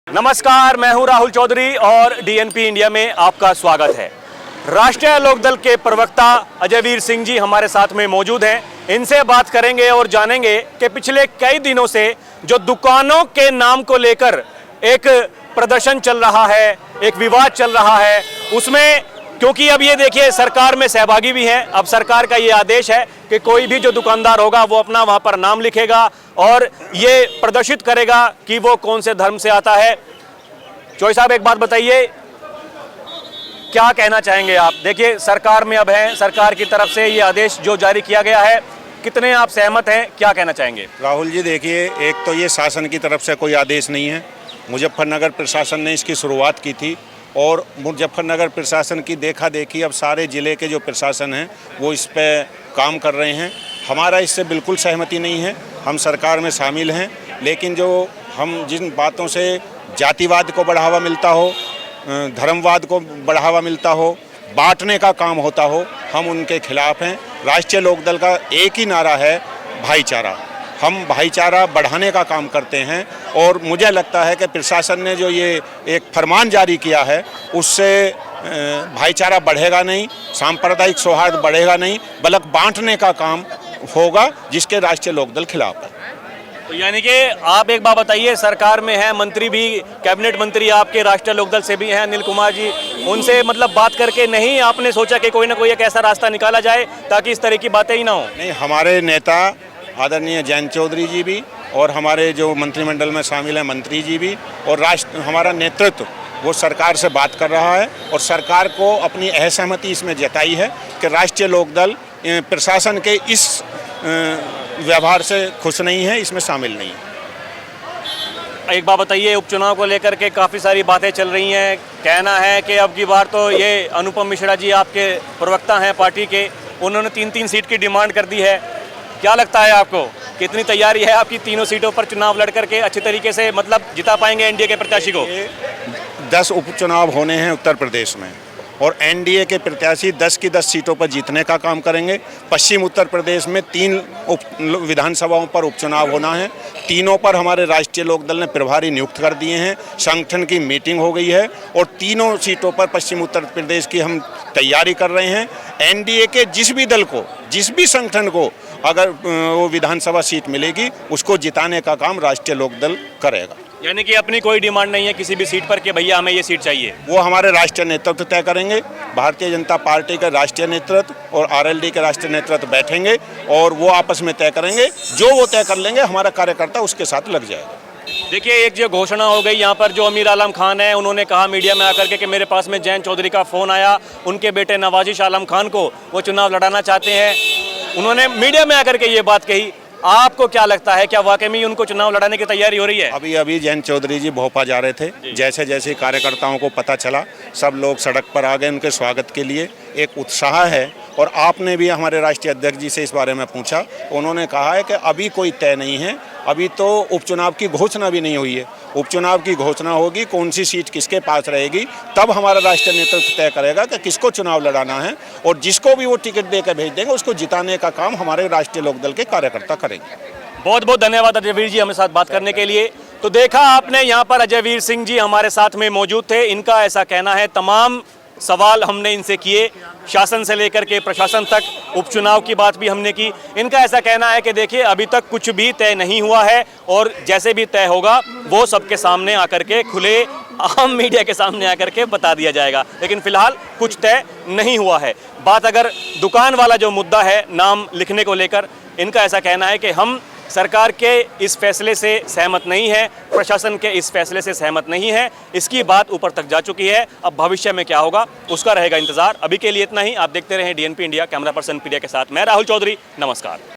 नमस्कार, मैं हूं राहुल चौधरी और डीएनपी इंडिया में आपका स्वागत है। राष्ट्रीय लोकदल के प्रवक्ता अजयवीर सिंह जी हमारे साथ में मौजूद हैं। इनसे बात करेंगे और जानेंगे कि पिछले कई दिनों से जो दुकानों के नाम को लेकर एक प्रदर्शन चल रहा है, एक विवाद चल रहा है, उसमें क्योंकि अब ये देखिए सरकार में सहभागी भी हैं। अब सरकार का ये आदेश है कि कोई भी जो दुकानदार होगा वो अपना वहाँ पर नाम लिखेगा और ये प्रदर्शित करेगा कि वो कौन से धर्म से आता है। चौधरी साहब, एक बात बताइए, क्या कहना चाहेंगे आप? देखिए सरकार में अब है, सरकार की तरफ से ये आदेश जो जारी किया गया है, कितने आप सहमत हैं, क्या कहना चाहेंगे? राहुल जी देखिए, एक तो ये शासन की तरफ से कोई आदेश नहीं है। मुजफ्फरनगर प्रशासन ने इसकी शुरुआत की थी और मुजफ्फरनगर प्रशासन की देखा देखी अब सारे ज़िले के जो प्रशासन हैं वो इस पे काम कर रहे हैं। हमारा इससे बिल्कुल सहमति नहीं है। हम सरकार में शामिल हैं, लेकिन जो हम जिन बातों से जातिवाद को बढ़ावा मिलता हो, धर्मवाद को बढ़ावा मिलता हो, बांटने का काम होता हो, हम उनके खिलाफ हैं। राष्ट्रीय लोकदल का एक ही नारा है, भाईचारा। हम भाईचारा बढ़ाने का काम करते हैं और मुझे लगता है कि प्रशासन ने जो ये एक फरमान जारी किया है उससे भाईचारा बढ़ेगा नहीं, सांप्रदायिक सौहार्द बढ़ेगा नहीं, बल्कि बांटने का काम होगा, जिसके राष्ट्रीय लोकदल खिलाफ है। तो यानी कि आप एक बात बताइए, सरकार में है, मंत्री भी, कैबिनेट मंत्री आपके राष्ट्रीय लोकदल से भी हैं, अनिल कुमार जी, उनसे मतलब बात करके नहीं आपने सोचा कि कोई ना कोई एक ऐसा रास्ता निकाला जाए ताकि इस तरह की बातें ही ना हो? नहीं, हमारे नेता आदरणीय जयंत चौधरी जी भी और हमारे जो मंत्रिमंडल में शामिल हैं मंत्री जी भी और हमारा नेतृत्व वो सरकार से बात कर रहा है और सरकार को अपनी असहमति इसमें जताई है कि राष्ट्रीय लोकदल प्रशासन के इस व्यवहार से खुश नहीं है, इसमें शामिल नहीं है। एक बात बताइए, उपचुनाव को लेकर के काफ़ी सारी बातें चल रही हैं। कहना है कि अब की बार तो ये अनुपम मिश्रा जी आपके प्रवक्ता हैं पार्टी के, उन्होंने 3-3 सीट की डिमांड कर दी है। क्या लगता है आपको, कितनी तैयारी है आपकी तीनों सीटों पर चुनाव लड़ करके अच्छी तरीके से मतलब जिता पाएंगे एनडीए के प्रत्याशी को? 10 उपचुनाव होने हैं उत्तर प्रदेश में और एनडीए के प्रत्याशी 10 की 10 सीटों पर जीतने का काम करेंगे। पश्चिम उत्तर प्रदेश में 3 विधानसभाओं पर उपचुनाव होना है। तीनों पर हमारे राष्ट्रीय लोकदल ने प्रभारी नियुक्त कर दिए हैं, संगठन की मीटिंग हो गई है और तीनों सीटों पर पश्चिम उत्तर प्रदेश की हम तैयारी कर रहे हैं। एनडीए के जिस भी दल को, जिस भी संगठन को अगर वो विधानसभा सीट मिलेगी, उसको जिताने का काम राष्ट्रीय लोकदल करेगा। यानी कि अपनी कोई डिमांड नहीं है किसी भी सीट पर कि भैया हमें ये सीट चाहिए? वो हमारे राष्ट्रीय नेतृत्व तय करेंगे। भारतीय जनता पार्टी का राष्ट्रीय नेतृत्व और आरएलडी के राष्ट्रीय नेतृत्व बैठेंगे और वो आपस में तय करेंगे। जो वो तय कर लेंगे, हमारा कार्यकर्ता उसके साथ लग जाएगा। देखिए, एक जो घोषणा हो गई यहाँ पर, जो अमीर आलम खान है उन्होंने कहा मीडिया में आकर के कि मेरे पास में जयंत चौधरी का फ़ोन आया, उनके बेटे नवाजिश आलम खान को वो चुनाव लड़ाना चाहते हैं। उन्होंने मीडिया में आकर के ये बात कही। आपको क्या लगता है, क्या वाकई में उनको चुनाव लड़ाने की तैयारी हो रही है? अभी जयंत चौधरी जी भोपाल जा रहे थे। जैसे जैसे कार्यकर्ताओं को पता चला, सब लोग सड़क पर आ गए उनके स्वागत के लिए। एक उत्साह है और आपने भी हमारे राष्ट्रीय अध्यक्ष जी से इस बारे में पूछा, उन्होंने कहा है कि अभी कोई तय नहीं है, अभी तो उपचुनाव की घोषणा भी नहीं हुई है। उपचुनाव की घोषणा होगी, कौन सी सीट किसके पास रहेगी, तब हमारा राष्ट्रीय नेतृत्व तय करेगा कि किसको चुनाव लड़ाना है और जिसको भी वो टिकट देकर भेज देंगे उसको जिताने का काम हमारे राष्ट्रीय लोकदल के कार्यकर्ता करेंगे। बहुत बहुत धन्यवाद अजयवीर जी हमें साथ बात करने के लिए। तो देखा आपने, यहाँ पर अजयवीर सिंह जी हमारे साथ में मौजूद थे। इनका ऐसा कहना है, तमाम सवाल हमने इनसे किए, शासन से लेकर के प्रशासन तक, उपचुनाव की बात भी हमने की। इनका ऐसा कहना है कि देखिए अभी तक कुछ भी तय नहीं हुआ है और जैसे भी तय होगा वो सबके सामने आकर के, खुले आम मीडिया के सामने आकर के बता दिया जाएगा। लेकिन फिलहाल कुछ तय नहीं हुआ है। बात अगर दुकान वाला जो मुद्दा है नाम लिखने को लेकर, इनका ऐसा कहना है कि हम सरकार के इस फैसले से सहमत नहीं है, प्रशासन के इस फैसले से सहमत नहीं है। इसकी बात ऊपर तक जा चुकी है। अब भविष्य में क्या होगा उसका रहेगा इंतजार। अभी के लिए इतना ही। आप देखते रहें डीएनपी इंडिया। कैमरा पर्सन प्रिया के साथ मैं राहुल चौधरी। नमस्कार।